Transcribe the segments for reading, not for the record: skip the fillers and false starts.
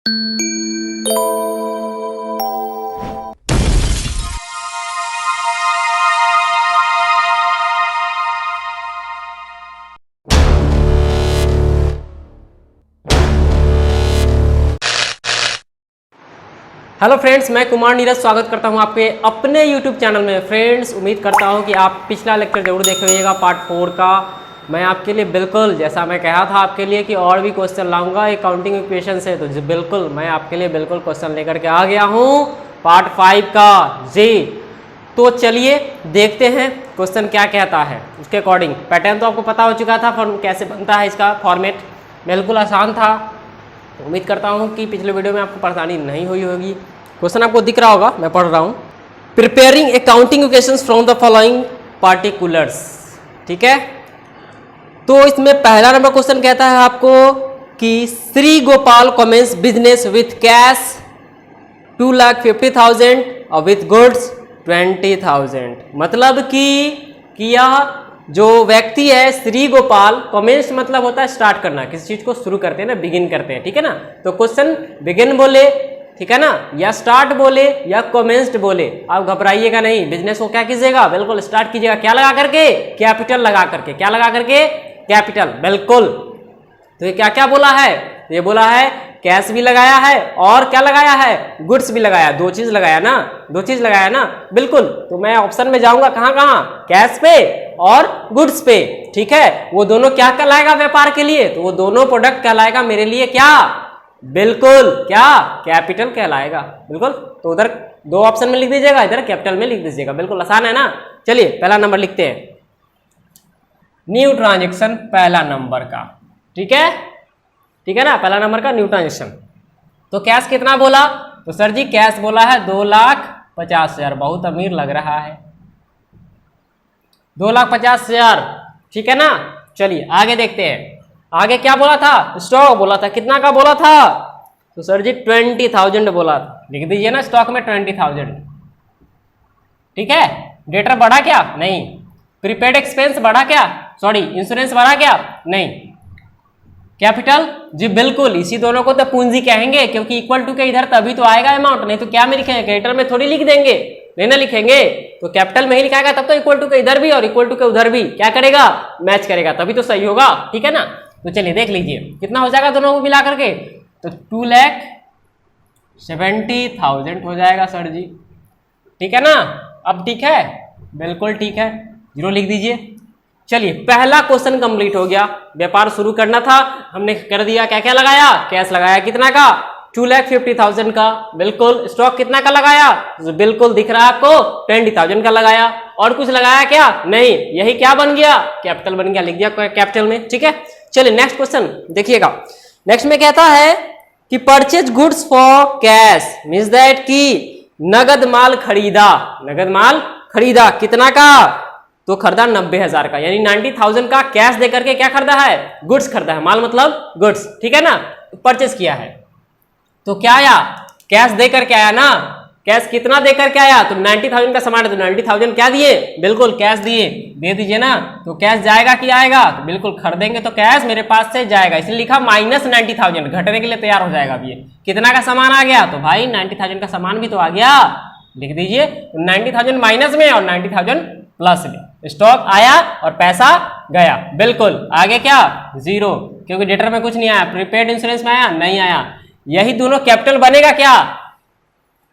Hello friends, मैं कुमार नीरज स्वागत करता हूं आपके अपने YouTube चैनल में। फ्रेंड्स, उम्मीद करता हूं कि आप पिछला लेक्चर जरूर देख रहिएगा पार्ट 4 का। मैं आपके लिए बिल्कुल जैसा मैं कहा था आपके लिए कि और भी क्वेश्चन लाऊंगा अकाउंटिंग इक्वेशन से, तो बिल्कुल मैं आपके लिए बिल्कुल क्वेश्चन लेकर के आ गया हूँ पार्ट 5 का जी। तो चलिए देखते हैं क्वेश्चन क्या कहता है। उसके अकॉर्डिंग पैटर्न तो आपको पता हो चुका था, फॉर्म कैसे बनता है, इसका फॉर्मेट बिल्कुल आसान था। उम्मीद करता हूँ कि पिछले वीडियो में आपको परेशानी नहीं हुई होगी। क्वेश्चन आपको दिख रहा होगा, मैं पढ़ रहा हूँ। Preparing accounting equations from the following particulars. ठीक है, तो इसमें पहला नंबर क्वेश्चन कहता है आपको कि Shri Gopal commences business with cash 2,50,000 और विथ गुड्स 20,000। मतलब कि यह जो व्यक्ति है श्री गोपाल, कमेंस मतलब होता है स्टार्ट करना, किसी चीज को शुरू करते हैं ना, बिगिन करते हैं। ठीक है ना, तो क्वेश्चन बिगिन बोले, ठीक है ना, या स्टार्ट बोले या कमेंस्ड बोले, आप घबराइएगा नहीं। बिजनेस को क्या कीजिएगा, बिल्कुल स्टार्ट कीजिएगा। क्या लगा करके, कैपिटल लगा करके। क्या लगा करके, कैपिटल, बिल्कुल। तो ये क्या क्या बोला है, ये बोला है कैश भी लगाया है और क्या लगाया है, गुड्स भी लगाया। दो चीज लगाया ना, दो चीज लगाया ना, बिल्कुल। तो मैं ऑप्शन में जाऊंगा कहां कहां, कैश पे और गुड्स पे। ठीक है, वो दोनों क्या कहलाएगा व्यापार के लिए, तो वो दोनों प्रोडक्ट कहलाएगा मेरे लिए क्या, बिल्कुल क्या, कैपिटल कहलाएगा। बिल्कुल, तो उधर दो ऑप्शन में लिख दीजिएगा, इधर कैपिटल में लिख दीजिएगा। बिल्कुल आसान है ना। चलिए पहला नंबर लिखते हैं, न्यू ट्रांजेक्शन पहला नंबर का। ठीक है, ठीक है ना, पहला नंबर का न्यू ट्रांजेक्शन। तो कैश कितना बोला, तो सर जी कैश बोला है 2,50,000। बहुत अमीर लग रहा है, 2,50,000। ठीक है ना, चलिए आगे देखते हैं। आगे क्या बोला था, स्टॉक बोला था, कितना का बोला था, तो सर जी 20,000 बोला था। लिख दीजिए ना स्टॉक में 20,000। ठीक है, डेटर बढ़ा क्या, नहीं। प्रीपेड एक्सपेंस बढ़ा क्या, सॉरी इंश्योरेंस बढ़ा क्या, नहीं। कैपिटल जी बिल्कुल, इसी दोनों को तो पूंजी कहेंगे, क्योंकि इक्वल टू के इधर तभी तो आएगा अमाउंट, नहीं तो क्या में लिखेंगे, क्रेडिटर में थोड़ी लिख देंगे, नहीं ना लिखेंगे। तो कैपिटल में ही लिखाएगा, तब तो इक्वल टू के इधर भी और इक्वल टू के उधर भी क्या करेगा, मैच करेगा, तभी तो सही होगा। ठीक है ना, तो चलिए देख लीजिए कितना हो जाएगा दोनों को मिला करके, तो 2,70,000 हो जाएगा सर जी। ठीक है ना, अब ठीक है, बिल्कुल ठीक है, जीरो लिख दीजिए। चलिए पहला क्वेश्चन कंप्लीट हो गया। व्यापार शुरू करना था, हमने कर दिया। क्या क्या लगाया, कैश लगाया, कितना का, 2,50,000 का। बिल्कुल, स्टॉक कितना का लगाया, बिल्कुल दिख रहा है आपको, 20,000 का लगाया। और कुछ लगाया क्या, नहीं, यही क्या बन गया, कैपिटल बन गया, लिख दिया कैपिटल में। ठीक है, चलिए नेक्स्ट क्वेश्चन देखिएगा। नेक्स्ट में कहता है कि purchase goods for cash means that कि नगद माल खरीदा, नगद माल खरीदा, कितना का, तो खरीदा 90,000 का, यानी 90,000 का कैश दे करके क्या खरीदा है, गुड्स खरीदा है। माल मतलब गुड्स, ठीक है ना, परचेस किया है। तो क्या आया, कैश दे करके आया ना, कैश कितना दे करके आया, तो 90,000 का सामान है, तो 90,000 क्या दिए, बिल्कुल कैश दिए, दे दीजिए ना। तो कैश जाएगा कि आएगा, तो बिल्कुल खरीदेंगे तो कैश मेरे पास से जाएगा, इसलिए लिखा -90,000, घटने के लिए तैयार हो जाएगा। अब ये कितना का सामान आ गया, तो भाई 90,000 का सामान भी तो आ गया, लिख दीजिए 90,000 माइनस में और 90,000 प्लस में। स्टॉक आया और पैसा गया, बिल्कुल। आगे क्या, जीरो, क्योंकि डेटर में कुछ नहीं आया। प्रीपेड इंश्योरेंस में आया, नहीं आया। यही दोनों कैपिटल बनेगा क्या,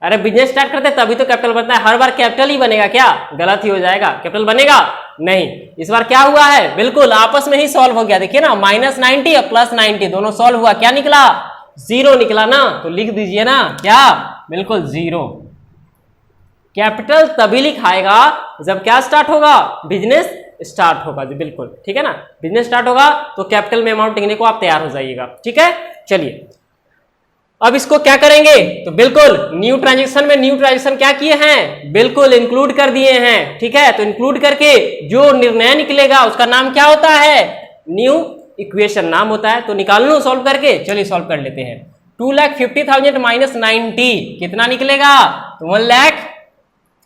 अरे बिजनेस स्टार्ट करते तभी तो कैपिटल बनता है, हर बार कैपिटल ही बनेगा क्या, गलत ही हो जाएगा, कैपिटल बनेगा नहीं। इस बार क्या हुआ है, बिल्कुल आपस में ही सॉल्व हो गया। देखिए ना, -90 और +90 दोनों सॉल्व हुआ, क्या निकला, जीरो निकला ना। तो लिख दीजिए ना क्या, बिल्कुल जीरो। कैपिटल तभी लिखाएगा जब क्या स्टार्ट होगा, बिजनेस स्टार्ट होगा जी, बिल्कुल ठीक है ना। बिजनेस स्टार्ट होगा तो कैपिटल में अमाउंट लिखने को आप तैयार हो जाइएगा। ठीक है, चलिए अब इसको क्या करेंगे, तो बिल्कुल न्यू ट्रांजेक्शन में न्यू ट्रांजेक्शन क्या किए हैं, बिल्कुल इंक्लूड कर दिए हैं। ठीक है, तो इंक्लूड करके जो निर्णय निकलेगा उसका नाम क्या होता है, न्यू इक्वेशन नाम होता है। तो निकाल लो सॉल्व करके, चलिए सॉल्व कर लेते हैं। 2,50,000 माइनस 90 कितना निकलेगा, तो 1 लाख,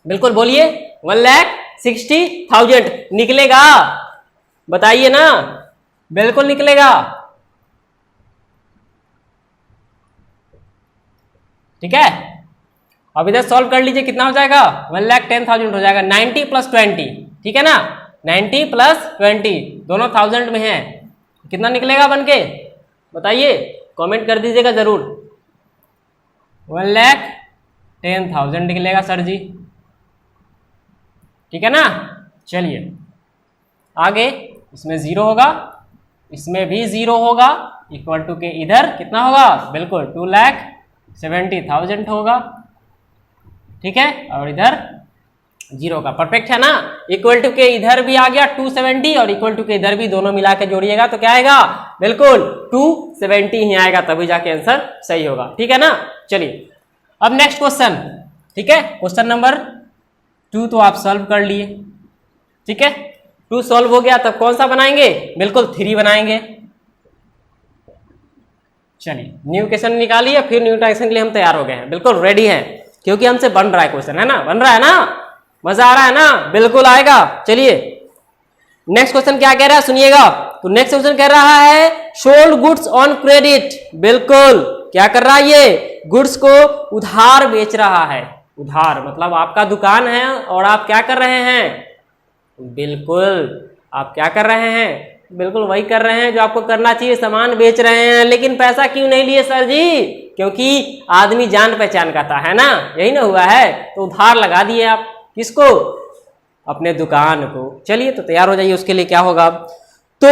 बिल्कुल बोलिए 1,60,000 निकलेगा, बताइए ना, बिल्कुल निकलेगा। ठीक है। अब इधर सॉल्व कर लीजिए, कितना हो जाएगा 1,10,000 हो जाएगा। 90 + 20, ठीक है ना, 90 + 20 दोनों 1000 में है, कितना निकलेगा बन के बताइए, कमेंट कर दीजिएगा जरूर। 1,10,000 निकलेगा सर जी, ठीक है ना। चलिए आगे, इसमें 0 होगा, इसमें भी 0 होगा, इक्वल टू के इधर कितना होगा, बिल्कुल 2,70,000 होगा, ठीक है। और इधर 0 का, परफेक्ट है ना। इक्वल टू के इधर भी आ गया 270 और इक्वल टू के इधर भी, दोनों मिला के जोड़िएगा तो क्या आएगा, बिल्कुल 270 ही आएगा, तभी जाके आंसर सही होगा, ठीक है ना। चलिए अब नेक्स्ट क्वेश्चन, ठीक है, क्वेश्चन नंबर 2 तो आप सॉल्व कर लिए, ठीक है। 2 सॉल्व हो गया, तब कौन सा बनाएंगे, बिल्कुल 3 बनाएंगे। चलिए न्यू क्वेश्चन निकालिए, फिर न्यू क्वेश्चन के लिए हम तैयार हो गए हैं, बिल्कुल रेडी हैं, क्योंकि हमसे बन रहा है क्वेश्चन, है ना, बन रहा है ना, मजा आ रहा है ना, बिल्कुल आएगा। चलिए नेक्स्ट क्वेश्चन क्या कह रहा है सुनिएगा। तो नेक्स्ट क्वेश्चन कह रहा है सोल्ड गुड्स ऑन क्रेडिट, बिल्कुल क्या कर रहा है, ये गुड्स को उधार बेच रहा है। उधार मतलब आपका दुकान है और आप क्या कर रहे हैं, बिल्कुल आप क्या कर रहे हैं, बिल्कुल वही कर रहे हैं जो आपको करना चाहिए, सामान बेच रहे हैं, लेकिन पैसा क्यों नहीं लिए सर जी, क्योंकि आदमी जान पहचान का था, है ना, यही ना हुआ है, तो उधार लगा दिए आप, किसको, अपने दुकान को। चलिए तो तैयार हो जाइए, उसके लिए क्या होगा। तो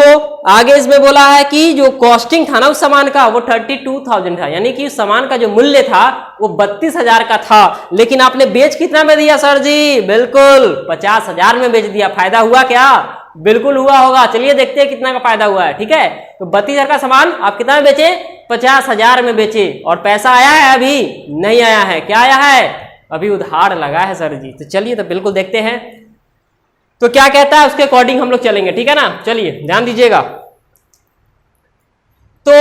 आगे इसमें बोला है कि जो कॉस्टिंग था ना उस सामान का, वो 32,000 था, यानी कि उस सामान का जो मूल्य था वो 32,000 का था, लेकिन आपने बेच कितना में दिया सर जी, बिल्कुल 50,000 में बेच दिया। फायदा हुआ क्या, बिल्कुल हुआ होगा। चलिए देखते हैं कितना का फायदा हुआ है, ठीक है। तो 32,000 का सामान आप कितना में बेचे, 50,000 में बेचे, और पैसा आया है, अभी नहीं आया है, क्या आया है, अभी उधार लगा है सर जी। तो चलिए तो बिल्कुल देखते हैं तो क्या कहता है, उसके अकॉर्डिंग हम लोग चलेंगे, ठीक है ना। चलिए ध्यान दीजिएगा। तो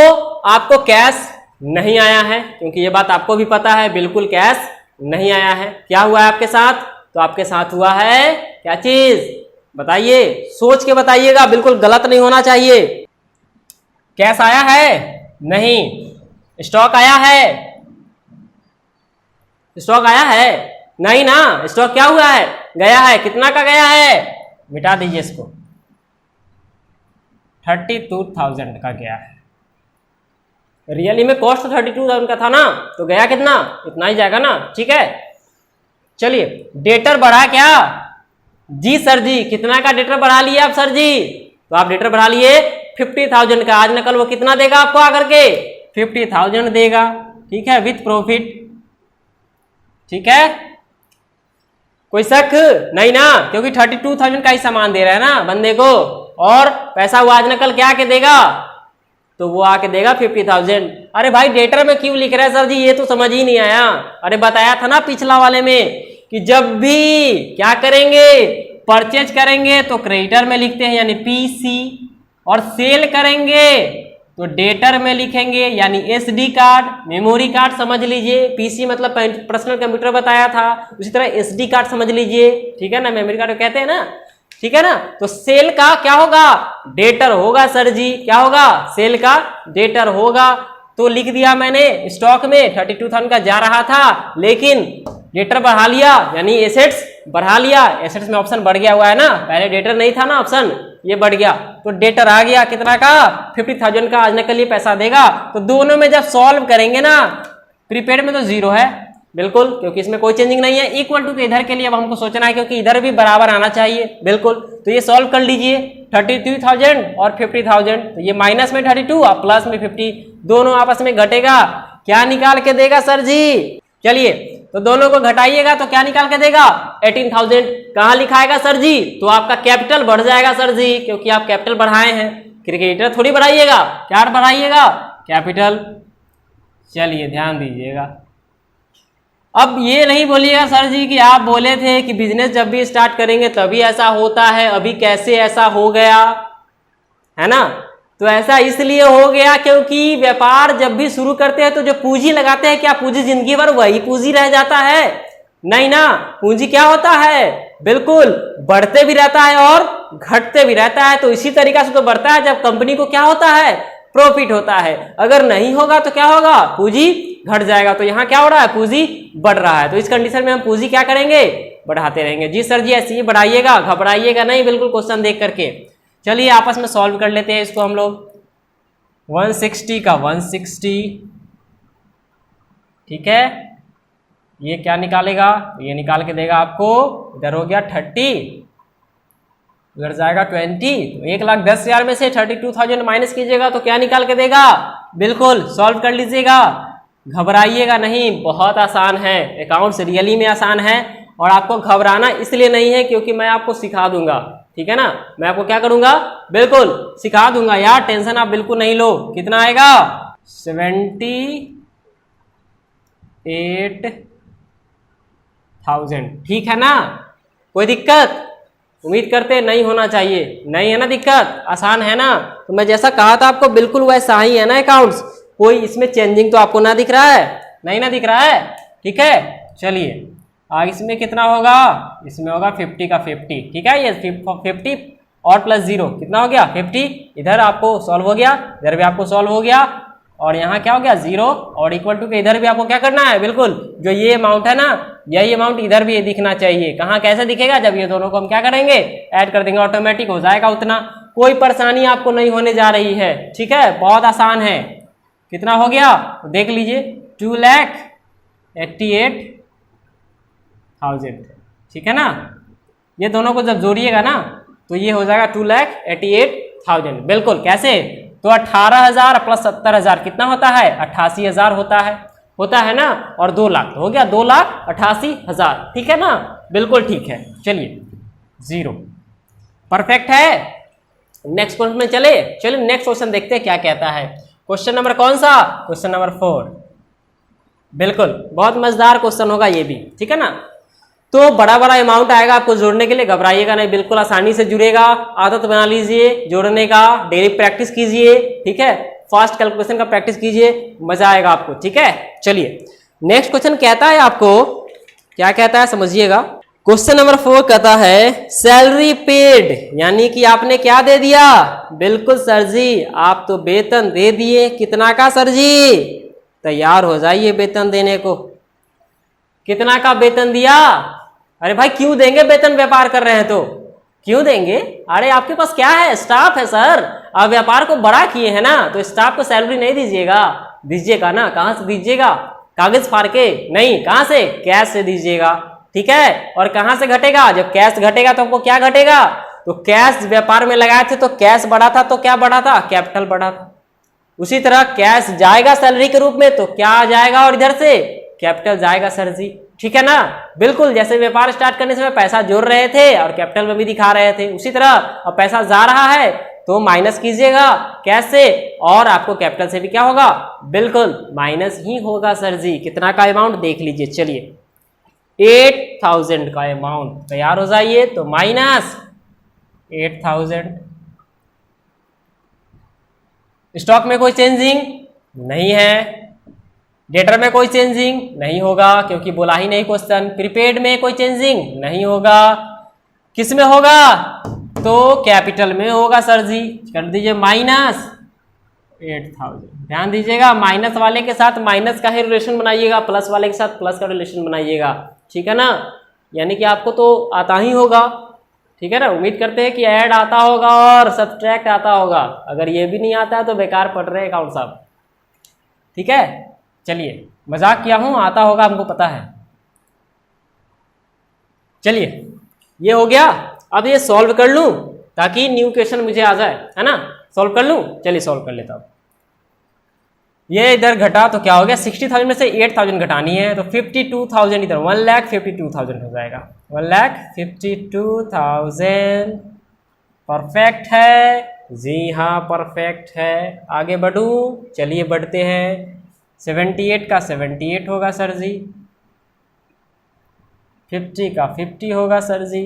आपको कैश नहीं आया है, क्योंकि ये बात आपको भी पता है, बिल्कुल कैश नहीं आया है। क्या हुआ है आपके साथ, तो आपके साथ हुआ है क्या चीज, बताइए, सोच के बताइएगा, बिल्कुल गलत नहीं होना चाहिए। कैश आया है, नहीं। स्टॉक आया है, स्टॉक आया है, नहीं ना। स्टॉक क्या हुआ है, गया है, कितना का गया है, मिटा दीजिए इसको, 32,000 का गया है। रियली में कॉस्ट तो 32,000 का था ना, तो गया कितना, इतना ही जाएगा ना, ठीक है। चलिए डेटर बढ़ा क्या, जी सर जी, कितना का डेटर बढ़ा लिए आप सर जी, तो आप डेटर बढ़ा लिए 50,000 का। आज न कल वो कितना देगा आपको आकर के, 50,000 देगा, ठीक है, विथ प्रॉफिट, ठीक है। कोई शक नहीं ना, क्योंकि 32,000 का ही सामान दे रहा है ना बंदे को, और पैसा वो आज न कल क्या आके देगा, तो वो आके देगा 50,000। अरे भाई डेटर में क्यों लिख रहा है सर जी, ये तो समझ ही नहीं आया। अरे बताया था ना पिछला वाले में कि जब भी क्या करेंगे, परचेज करेंगे तो क्रेडिटर में लिखते हैं यानी पीसी, और सेल करेंगे तो डेटर में लिखेंगे यानी एसडी कार्ड, मेमोरी कार्ड समझ लीजिए। पीसी मतलब पर्सनल कंप्यूटर बताया था, उसी तरह एसडी कार्ड समझ लीजिए, ठीक है ना, मेमोरी कार्ड कहते हैं ना, ठीक है ना। तो सेल का क्या होगा, डेटर होगा सर जी, क्या होगा, सेल का डेटर होगा। तो लिख दिया मैंने, स्टॉक में 32,000 का जा रहा था, लेकिन डेटर बढ़ा लिया यानी एसेट्स बढ़ा लिया। एसेट्स में ऑप्शन बढ़ गया हुआ है ना, पहले डेटर नहीं था ना ऑप्शन, ये बढ़ गया, तो डेटर आ गया कितना का, 50,000 का। आज न कल ये पैसा देगा। तो दोनों में जब सॉल्व करेंगे ना, प्रीपेड में तो 0 है बिल्कुल, क्योंकि इसमें कोई चेंजिंग नहीं है। इक्वल टू इधर के लिए अब हमको सोचना है, क्योंकि इधर भी बराबर आना चाहिए, बिल्कुल। तो ये सॉल्व कर लीजिए, 32,000 और 50,000, तो ये माइनस में 32 और प्लस में 50, दोनों आपस में घटेगा, क्या निकाल के देगा सर जी। चलिए तो दोनों को घटाइएगा तो क्या निकाल के देगा, 18,000। कहाँ लिखाएगा सर जी, तो आपका कैपिटल बढ़ जाएगा सर जी, क्योंकि आप कैपिटल बढ़ाए हैं, क्रिकेटर थोड़ी बढ़ाइएगा, क्या बढ़ाइएगा, कैपिटल। चलिए ध्यान दीजिएगा। अब ये नहीं बोलिएगा सर जी कि आप बोले थे कि बिजनेस जब भी स्टार्ट करेंगे तभी ऐसा होता है, अभी कैसे ऐसा हो गया, है ना। तो ऐसा इसलिए हो गया क्योंकि व्यापार जब भी शुरू करते हैं तो जो पूंजी लगाते हैं, क्या पूंजी जिंदगी भर वही पूंजी रह जाता है, नहीं ना। पूंजी क्या होता है, बिल्कुल बढ़ते भी रहता है और घटते भी रहता है। तो इसी तरीका से तो बढ़ता है जब कंपनी को क्या होता है, प्रॉफिट होता है। अगर नहीं होगा तो क्या होगा, पूंजी घट जाएगा। तो यहाँ क्या हो रहा है, पूंजी बढ़ रहा है। तो इस कंडीशन में हम पूंजी क्या करेंगे, बढ़ाते रहेंगे। जी सर जी ऐसे ही बढ़ाइएगा, घबराइएगा नहीं, बिल्कुल क्वेश्चन देख करके। चलिए आपस में सॉल्व कर लेते हैं इसको हम लोग। 160 का 160, ठीक है, ये क्या निकालेगा, ये निकाल के देगा आपको, इधर हो गया 30, उधर जाएगा 20। तो 1,10,000 में से 32,000 माइनस कीजिएगा तो क्या निकाल के देगा, बिल्कुल सॉल्व कर लीजिएगा, घबराइएगा नहीं, बहुत आसान है। अकाउंट्स रियली में आसान है और आपको घबराना इसलिए नहीं है क्योंकि मैं आपको सिखा दूंगा, ठीक है ना। मैं आपको क्या करूंगा, बिल्कुल सिखा दूंगा यार, टेंशन आप बिल्कुल नहीं लो। कितना आएगा, 78,000, ठीक है ना। कोई दिक्कत, उम्मीद करते नहीं होना चाहिए, नहीं है ना दिक्कत, आसान है ना। तो मैं जैसा कहा था आपको बिल्कुल वैसा ही है ना अकाउंट्स, कोई इसमें चेंजिंग तो आपको ना दिख रहा है, नहीं ना दिख रहा है, ठीक है। चलिए आगे इसमें कितना होगा, इसमें होगा 50 का 50, ठीक है। ये 50 और प्लस 0 कितना हो गया, 50। इधर आपको सॉल्व हो गया, इधर भी आपको सॉल्व हो गया, और यहाँ क्या हो गया 0 और इक्वल टू के इधर भी आपको क्या करना है, बिल्कुल जो ये अमाउंट है ना, यही अमाउंट इधर भी दिखना चाहिए। कहाँ कैसे दिखेगा, जब ये दोनों को हम क्या करेंगे, ऐड कर देंगे, ऑटोमेटिक हो जाएगा उतना। कोई परेशानी आपको नहीं होने जा रही है, ठीक है, बहुत आसान है। कितना हो गया देख लीजिए, 2,88,000, ठीक है ना। ये दोनों को जब जोड़िएगा ना तो ये हो जाएगा 2,88,000, बिल्कुल। कैसे, तो 18,000 प्लस 70,000 कितना होता है, 88,000 होता है ना। और 2 लाख तो हो गया 2,88,000, ठीक है ना, बिल्कुल ठीक है। चलिए 0 परफेक्ट है। नेक्स्ट क्वेश्चन में चलिए नेक्स्ट क्वेश्चन देखते हैं क्या कहता है। क्वेश्चन नंबर कौन सा, क्वेश्चन नंबर 4, बिल्कुल बहुत मजेदार क्वेश्चन होगा ये भी, ठीक है ना। तो बड़ा अमाउंट आएगा आपको जोड़ने के लिए, घबराइएगा नहीं, बिल्कुल आसानी से जुड़ेगा। आदत बना लीजिए जोड़ने का, डेली प्रैक्टिस कीजिए, ठीक है, फास्ट कैलकुलेशन का प्रैक्टिस कीजिए, मजा आएगा आपको, ठीक है। चलिए नेक्स्ट क्वेश्चन कहता है आपको, क्या कहता है समझिएगा। क्वेश्चन नंबर 4 कहता है सैलरी पेड, यानी कि आपने क्या दे दिया, बिल्कुल सर जी आप तो वेतन दे दिए। कितना का सर जी, तैयार हो जाइए वेतन देने को। कितना का वेतन दिया, अरे भाई क्यों देंगे, वेतन व्यापार कर रहे हैं तो क्यों देंगे। अरे आपके पास क्या है, स्टाफ है सर, आप व्यापार को बड़ा किए हैं ना, तो स्टाफ को सैलरी नहीं दीजिएगा, दीजिएगा ना। कहाँ से दीजिएगा, कागज फाड़ के नहीं, कहाँ से, कैश से दीजिएगा, ठीक है। और कहाँ से घटेगा, जब कैश घटेगा तो आपको क्या घटेगा, तो कैश व्यापार में लगाए थे तो कैश बढ़ा था, तो क्या बढ़ा था, कैपिटल बढ़ा था। उसी तरह कैश जाएगा सैलरी के रूप में तो क्या आ जाएगा, और इधर से कैपिटल जाएगा सर जी, ठीक है ना। बिल्कुल जैसे व्यापार स्टार्ट करने से पैसा जोड़ रहे थे और कैपिटल में भी दिखा रहे थे, उसी तरह अब पैसा जा रहा है तो माइनस कीजिएगा कैश से, और आपको कैपिटल से भी क्या होगा, बिल्कुल माइनस ही होगा सर जी। कितना का अमाउंट देख लीजिए, चलिए 8,000 का अमाउंट, तैयार हो जाइए। तो माइनस 8,000, स्टॉक में कोई चेंजिंग नहीं है, डेटर में कोई चेंजिंग नहीं होगा क्योंकि बोला ही नहीं क्वेश्चन। प्रीपेड में कोई चेंजिंग नहीं होगा, किस में होगा, तो कैपिटल में होगा सर जी। कर दीजिए माइनस 8,000, ध्यान दीजिएगा माइनस वाले के साथ माइनस का ही रिलेशन बनाइएगा, प्लस वाले के साथ प्लस का रिलेशन बनाइएगा, ठीक है ना। यानी कि आपको तो आता ही होगा, ठीक है ना। उम्मीद करते हैं कि ऐड आता होगा और सब्ट्रैक्ट आता होगा, अगर ये भी नहीं आता है तो बेकार पढ़ रहे हैं अकाउंट साहब, ठीक है। चलिए मजाक किया हूं, आता होगा हमको पता है। चलिए ये हो गया, अब ये सॉल्व कर लूं ताकि न्यू क्वेश्चन मुझे आ जाए, है ना। सॉल्व कर लूं, चलिए सॉल्व कर लेता हूं। ये इधर घटा तो क्या हो गया, 60,000 में से 8,000 घटानी है तो 52,000 इधर 1,52,000 हो जाएगा, 1,52,000। परफेक्ट है जी, हाँ परफेक्ट है। आगे बढ़ूं, चलिए बढ़ते हैं। 78 का 78 होगा सर जी, 50 का 50 होगा सर जी,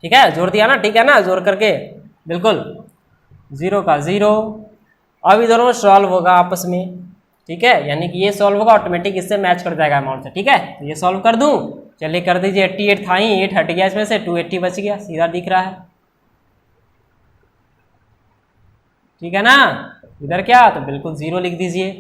ठीक है, जोड़ दिया ना, ठीक है ना, जोड़ करके बिल्कुल 0 का 0। अब इधर में सॉल्व होगा आपस में, ठीक है, यानी कि ये सॉल्व होगा ऑटोमेटिक, इससे मैच कर जाएगा अमाउंट से, ठीक है। तो ये सॉल्व कर दूं, चलिए कर दीजिए। 88 था ही, 8 हट गया इसमें से, 280 बच गया, सीधा दिख रहा है, ठीक है ना। इधर क्या, तो बिल्कुल 0 लिख दीजिए।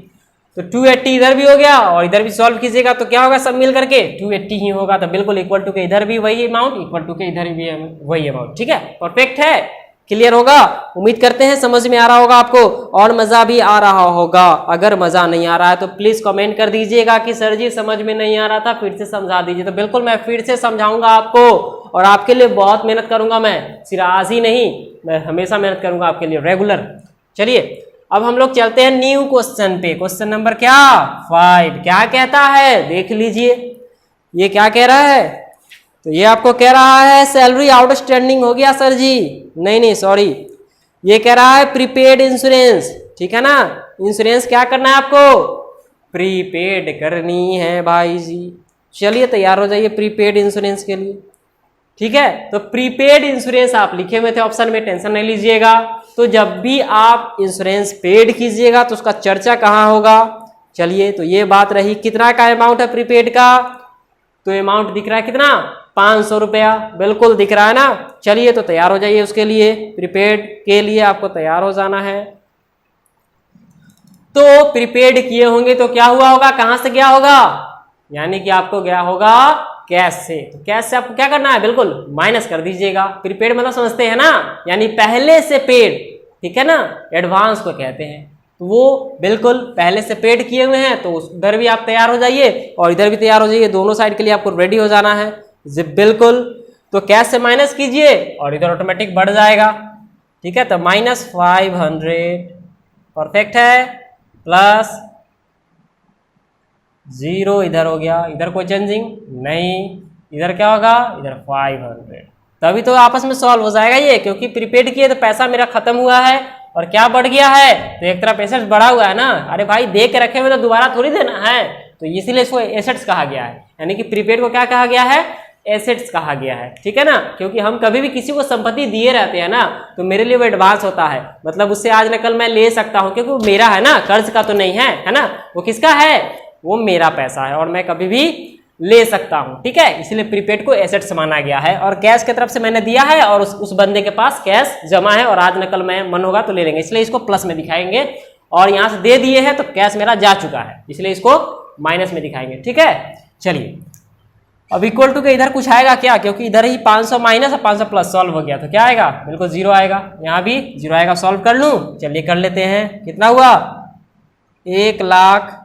तो 280 इधर भी हो गया और इधर भी सॉल्व कीजिएगा तो क्या होगा, सब मिल करके 280 ही होगा। तो बिल्कुल इक्वल टू के इधर भी वही अमाउंट, इक्वल टू के इधर भी वही अमाउंट। ठीक है, परफेक्ट है, क्लियर होगा। उम्मीद करते हैं समझ में आ रहा होगा आपको और मजा भी आ रहा होगा। अगर मजा नहीं आ रहा है तो प्लीज कमेंट कर दीजिएगा कि सर जी समझ में नहीं आ रहा था, फिर से समझा दीजिए। तो बिल्कुल मैं फिर से समझाऊंगा आपको और आपके लिए बहुत मेहनत करूंगा मैं, सिर्फ आज ही नहीं, मैं हमेशा मेहनत करूंगा आपके लिए रेगुलर। चलिए अब हम लोग चलते हैं न्यू क्वेश्चन पे। क्वेश्चन नंबर क्या, 5। क्या कहता है देख लीजिए, ये क्या कह रहा है। तो ये आपको कह रहा है सैलरी आउटस्टैंडिंग हो गया सर जी, नहीं सॉरी, ये कह रहा है प्रीपेड इंश्योरेंस। ठीक है ना, इंश्योरेंस क्या करना है आपको, प्रीपेड करनी है भाई जी। चलिए तैयार हो जाइए प्रीपेड इंश्योरेंस के लिए। ठीक है, तो प्रीपेड इंश्योरेंस आप लिखे हुए थे ऑप्शन में, टेंशन नहीं लीजिएगा। तो जब भी आप इंश्योरेंस पेड कीजिएगा तो उसका चर्चा कहाँ होगा। चलिए तो ये बात रही, कितना का अमाउंट है प्रीपेड का, तो अमाउंट दिख रहा है कितना, 500 रुपया, बिल्कुल दिख रहा है ना। चलिए तो तैयार हो जाइए उसके लिए, प्रीपेड के लिए आपको तैयार हो जाना है। तो प्रीपेड किए होंगे तो क्या हुआ होगा, कहां से गया होगा, यानी कि आपको गया होगा कैश से। तो कैश से आपको क्या करना है, बिल्कुल माइनस कर दीजिएगा। प्रीपेड मतलब समझते हैं ना, यानी पहले से पेड, ठीक है ना, एडवांस को कहते हैं। तो वो बिल्कुल पहले से पेड किए हुए हैं, तो उधर भी आप तैयार हो जाइए और इधर भी तैयार हो जाइए, दोनों साइड के लिए आपको रेडी हो जाना है जी बिल्कुल। तो कैश से माइनस कीजिए और इधर ऑटोमेटिक बढ़ जाएगा। ठीक है, तो -500 परफेक्ट है, प्लस 0 इधर हो गया, इधर कोई चेंजिंग नहीं, इधर क्या होगा, इधर 500। तभी तो आपस में सॉल्व हो जाएगा ये, क्योंकि प्रीपेड किए तो पैसा मेरा खत्म हुआ है और क्या बढ़ गया है, तो एक तरफ एसेट्स बढ़ा हुआ है ना। अरे भाई दे के रखे हुए तो दोबारा थोड़ी देना है, तो इसीलिए इसको एसेट्स कहा गया है, यानी कि प्रीपेड को क्या कहा गया है, एसेट्स कहा गया है। ठीक है ना, क्योंकि हम कभी भी किसी को संपत्ति दिए रहते हैं ना, तो मेरे लिए वो एडवांस होता है, मतलब उससे आज न कल मैं ले सकता हूँ, क्योंकि वो मेरा है ना, कर्ज का तो नहीं है ना, वो किसका है, वो मेरा पैसा है और मैं कभी भी ले सकता हूं। ठीक है, इसलिए प्रीपेड को एसेट्स माना गया है और कैश की तरफ से मैंने दिया है और उस बंदे के पास कैश जमा है और आज न कल मैं मन होगा तो ले लेंगे, इसलिए इसको प्लस में दिखाएंगे। और यहां से दे दिए हैं तो कैश मेरा जा चुका है, इसलिए इसको माइनस में दिखाएंगे। ठीक है, चलिए अब इक्वल टू के इधर कुछ आएगा क्या, क्योंकि इधर ही 500 माइनस और 500 प्लस सॉल्व हो गया, तो क्या आएगा, बिल्कुल 0 आएगा, यहाँ भी 0 आएगा। सॉल्व कर लूँ, चलिए कर लेते हैं। कितना हुआ, 1 लाख,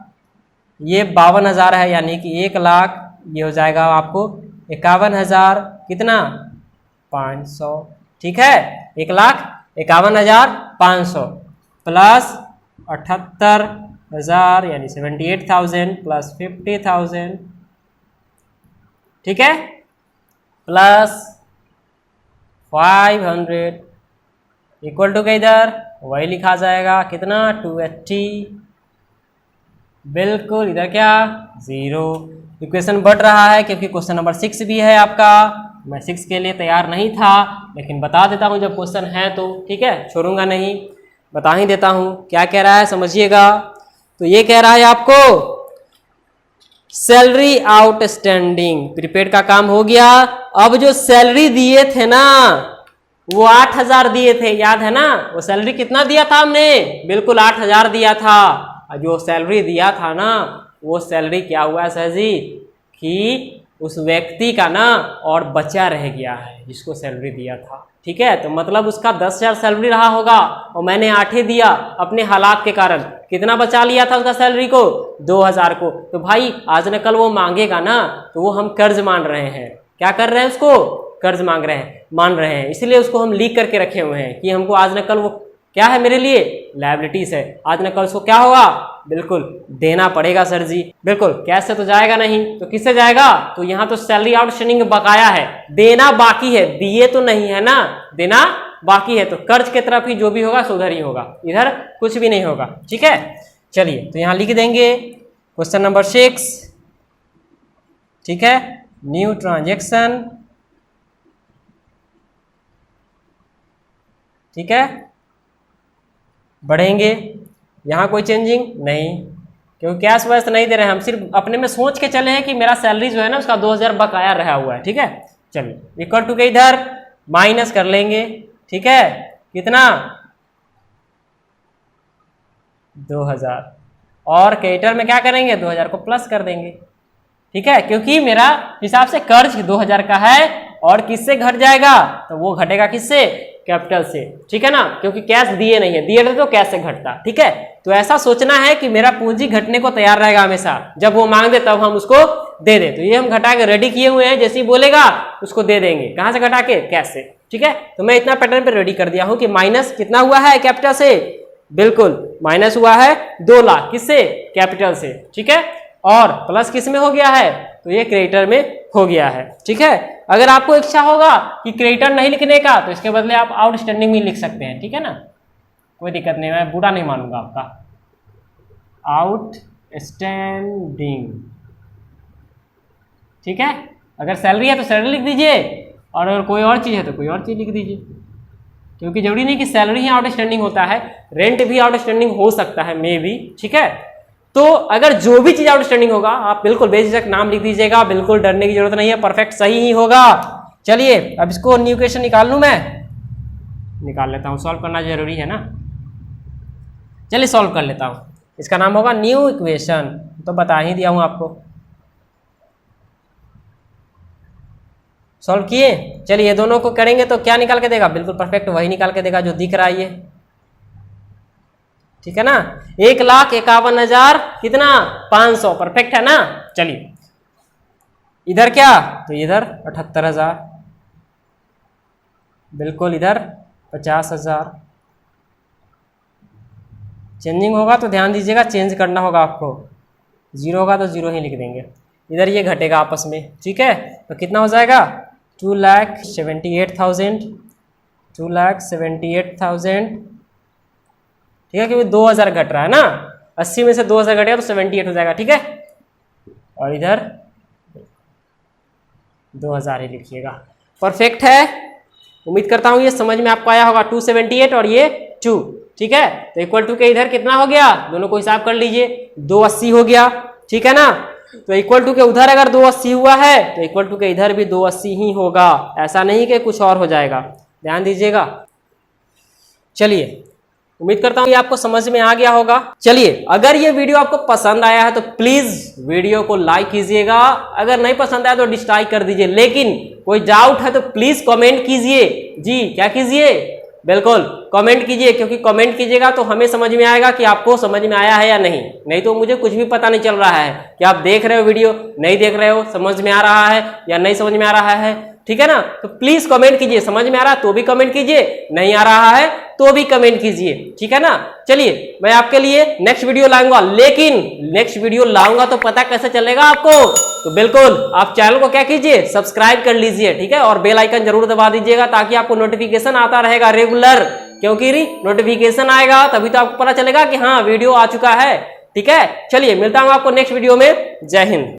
ये 52,000 है, यानी कि 1 लाख, ये हो जाएगा आपको 51,000, कितना 500। ठीक है, 1,51,500 प्लस 78,000 यानी 78,000 प्लस 50,000, ठीक है, प्लस 500 इक्वल टू के इधर वही लिखा जाएगा, कितना 280, बिल्कुल इधर क्या 0। इक्वेशन बढ़ रहा है क्योंकि क्वेश्चन नंबर 6 भी है आपका। मैं 6 के लिए तैयार नहीं था, लेकिन बता देता हूं जब क्वेश्चन है तो, ठीक है, छोड़ूंगा नहीं, बता ही देता हूं क्या कह रहा है, समझिएगा। तो ये कह रहा है आपको सैलरी आउटस्टैंडिंग, प्रीपेड का काम हो गया। अब जो सैलरी दिए थे ना, वो 8,000 दिए थे, याद है ना, वो सैलरी कितना दिया था हमने, बिल्कुल 8,000 दिया था। जो सैलरी दिया था ना, वो सैलरी क्या हुआ है सर जी, कि उस व्यक्ति का ना और बचा रह गया है जिसको सैलरी दिया था। ठीक है, तो मतलब उसका 10,000 सैलरी रहा होगा और मैंने 8 ही दिया, अपने हालात के कारण कितना बचा लिया था उसका सैलरी को, 2,000 को। तो भाई आज न कल वो मांगेगा ना, तो वो हम कर्ज मान रहे हैं, क्या कर रहे हैं, उसको कर्ज मान रहे हैं, इसलिए उसको हम लीक करके रखे हुए हैं कि हमको आज न कल वो क्या है, मेरे लिए लायबिलिटीज है, आज न कल उसको क्या होगा, बिल्कुल देना पड़ेगा सर जी। बिल्कुल कैश से तो जाएगा नहीं, तो किससे जाएगा, तो यहाँ तो सैलरी आउटस्टैंडिंग बकाया है, देना बाकी है, दिए तो नहीं है ना, देना बाकी है, तो कर्ज की तरफ ही जो भी होगा उधर ही होगा, इधर कुछ भी नहीं होगा। ठीक है, चलिए तो यहाँ लिख देंगे क्वेश्चन नंबर 6। ठीक है, न्यू ट्रांजेक्शन, ठीक है, बढ़ेंगे, यहाँ कोई चेंजिंग नहीं, क्योंकि कैश वैस नहीं दे रहे हैं, हम सिर्फ अपने में सोच के चले हैं कि मेरा सैलरी जो है ना उसका 2,000 बकाया रहा हुआ है। ठीक है, चलिए इक्वल टू के इधर माइनस कर लेंगे। ठीक है, कितना 2000, और क्रेडिटर में क्या करेंगे, 2000 को प्लस कर देंगे। ठीक है, क्योंकि मेरा हिसाब से कर्ज 2000 का है और किससे घट जाएगा, तो वो घटेगा किससे, कैपिटल से। ठीक है ना, क्योंकि कैश दिए नहीं है, दिए रहते तो कैश से घटता। ठीक है, तो ऐसा सोचना है कि मेरा पूंजी घटने को तैयार रहेगा हमेशा, जब वो मांग दे तब हम उसको दे दे। तो ये हम घटा के रेडी किए हुए हैं, जैसे ही बोलेगा उसको दे देंगे। कहां से घटा के, कैश से। ठीक है, तो मैं इतना पैटर्न पे रेडी कर दिया हूं कि माइनस कितना हुआ है कैपिटल से, बिल्कुल माइनस हुआ है 2 लाख, किससे, कैपिटल से। ठीक है, और प्लस किस में हो गया है, तो ये क्रेडिटर में हो गया है। ठीक है, अगर आपको इच्छा होगा कि क्रेडिटर नहीं लिखने का तो इसके बदले आप आउटस्टैंडिंग भी लिख सकते हैं। ठीक है ना, कोई दिक्कत नहीं, मैं बुरा नहीं मानूंगा आपका। आउटस्टैंडिंग, ठीक है, अगर सैलरी है तो सैलरी लिख दीजिए, और अगर कोई और चीज़ है तो कोई और चीज़ लिख दीजिए, क्योंकि जरूरी नहीं कि सैलरी ही आउटस्टैंडिंग होता है, रेंट भी आउटस्टैंडिंग हो सकता है, मे भी। ठीक है, तो अगर जो भी चीज आउटस्टैंडिंग होगा आप बिल्कुल बेझिझक नाम लिख दीजिएगा, बिल्कुल डरने की जरूरत नहीं है, परफेक्ट सही ही होगा। चलिए अब इसको न्यू इक्वेशन निकाल लूं, मैं निकाल लेता हूं, सॉल्व करना जरूरी है ना। चलिए सॉल्व कर लेता हूं, इसका नाम होगा न्यू इक्वेशन, तो बता ही दिया हूं आपको। सॉल्व किए, चलिए ये दोनों को करेंगे तो क्या निकाल के देगा, बिल्कुल परफेक्ट वही निकाल के देगा जो दिख रहा है ये। ठीक है ना, 1,51,000 कितना, 500, परफेक्ट है ना। चलिए इधर क्या, तो इधर 78,000, बिल्कुल इधर 50,000। चेंजिंग होगा तो ध्यान दीजिएगा, चेंज करना होगा आपको, जीरो होगा तो जीरो ही लिख देंगे। इधर ये घटेगा आपस में। ठीक है, तो कितना हो जाएगा, 2,78,000, 2,78,000। ठीक है, क्योंकि 2000 घट रहा है ना, 80 में से 2000 घटेगा तो 78 हो जाएगा। ठीक है, और इधर 2000 ही लिखिएगा, परफेक्ट है। उम्मीद करता हूं ये समझ में आपको आया होगा, 278 और ये 2। ठीक है, तो इक्वल टू के इधर कितना हो गया, दोनों को हिसाब कर लीजिए, 280 हो गया। ठीक है ना, तो इक्वल टू के उधर अगर 280 हुआ है तो इक्वल टू के इधर भी 280 ही होगा, ऐसा नहीं कि कुछ और हो जाएगा, ध्यान दीजिएगा। चलिए उम्मीद करता हूँ ये आपको समझ में आ गया होगा। चलिए अगर ये वीडियो आपको पसंद आया है तो प्लीज वीडियो को लाइक कीजिएगा, अगर नहीं पसंद आया तो डिसलाइक कर दीजिए, लेकिन कोई डाउट है तो प्लीज कमेंट कीजिए। जी क्या कीजिए, बिल्कुल कमेंट कीजिए, क्योंकि कमेंट कीजिएगा तो हमें समझ में आएगा कि आपको समझ में आया है या नहीं। नहीं तो मुझे कुछ भी पता नहीं चल रहा है कि आप देख रहे हो वीडियो, नहीं देख रहे हो, समझ में आ रहा है या नहीं समझ में आ रहा है। ठीक है ना, तो प्लीज कमेंट कीजिए, समझ में आ रहा है तो भी कमेंट कीजिए, नहीं आ रहा है तो भी कमेंट कीजिए। ठीक है ना, चलिए मैं आपके लिए नेक्स्ट वीडियो लाऊंगा, लेकिन नेक्स्ट वीडियो लाऊंगा तो पता कैसे चलेगा आपको, तो बिल्कुल आप चैनल को क्या कीजिए, सब्सक्राइब कर लीजिए। ठीक है, और बेल आइकन जरूर दबा दीजिएगा ताकि आपको नोटिफिकेशन आता रहेगा रेगुलर, क्योंकि नोटिफिकेशन आएगा तभी तो आपको पता चलेगा कि हाँ वीडियो आ चुका है। ठीक है, चलिए मिलता हूं आपको नेक्स्ट वीडियो में। जय हिंद।